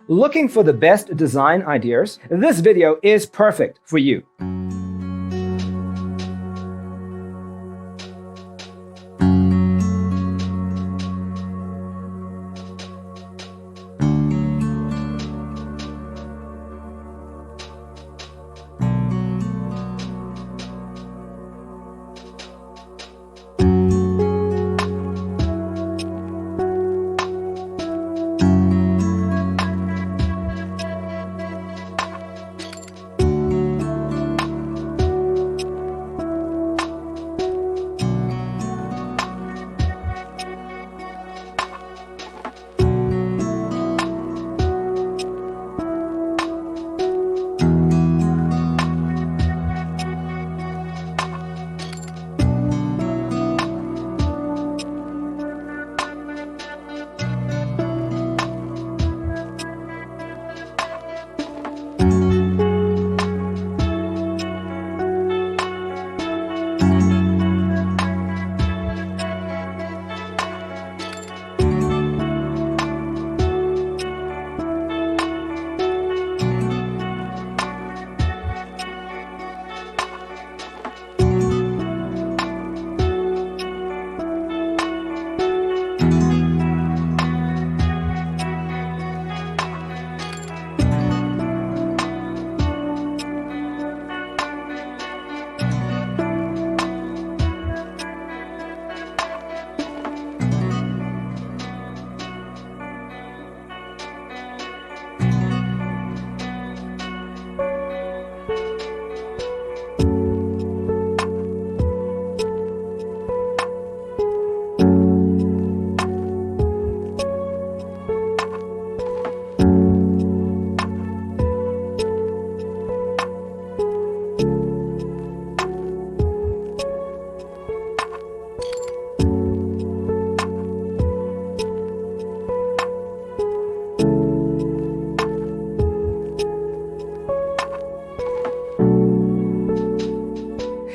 Looking for the best design ideas? This video is perfect for you.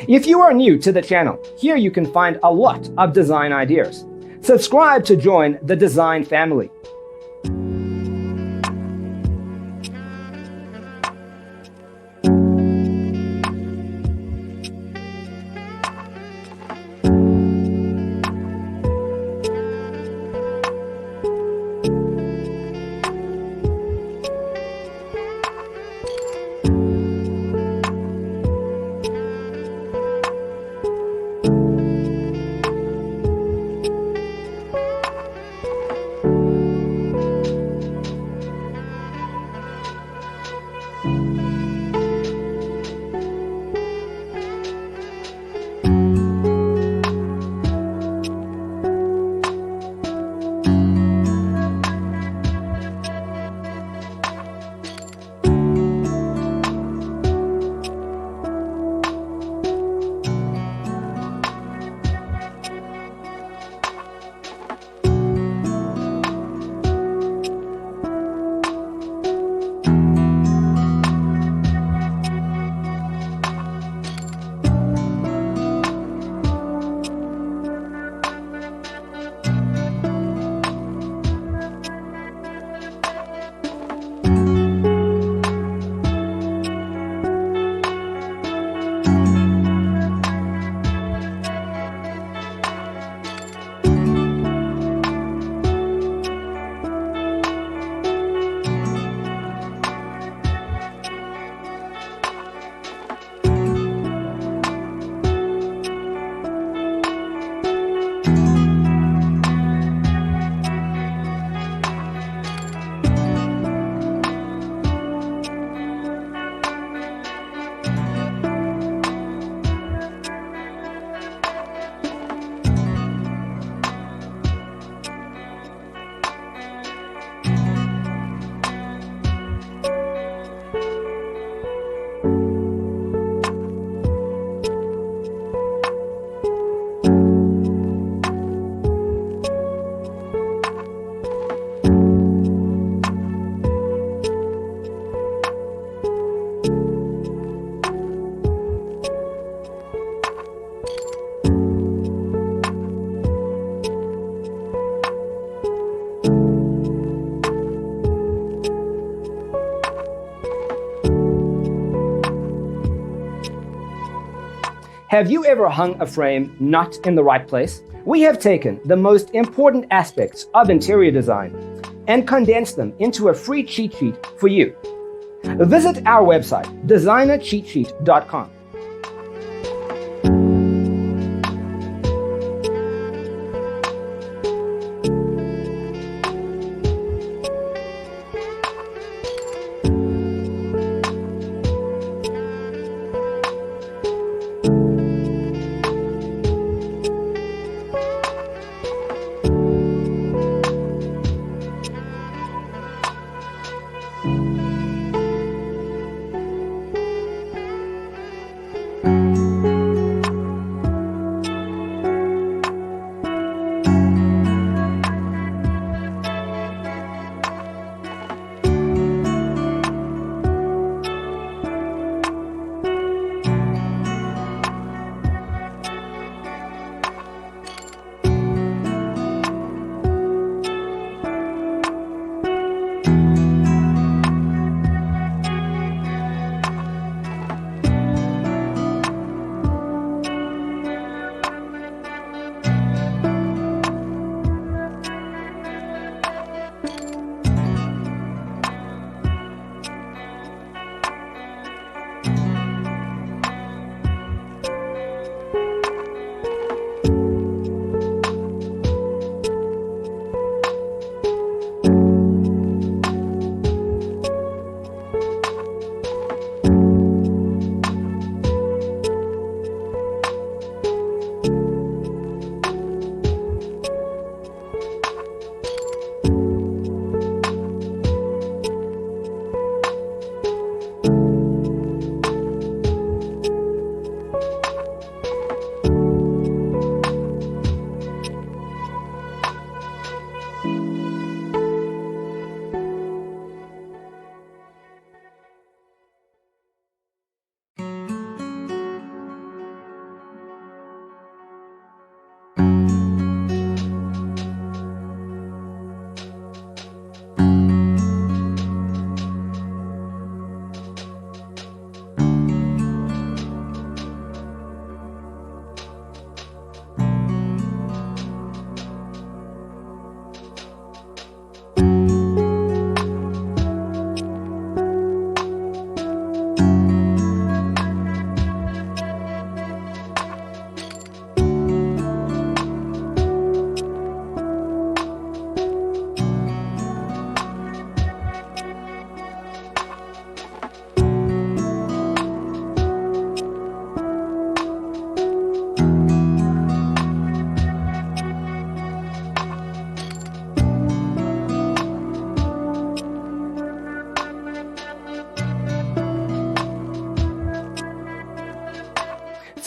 If you are new to the channel, here you can find a lot of design ideas. Subscribe to join the design family. Have you ever hung a frame not in the right place? We have taken the most important aspects of interior design and condensed them into a free cheat sheet for you. Visit our website, designercheatsheet.com.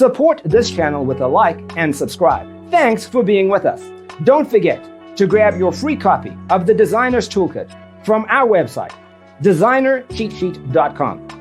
Support this channel with a like and subscribe. Thanks for being with us. Don't forget to grab your free copy of the Designer's Toolkit from our website, designercheatsheet.com.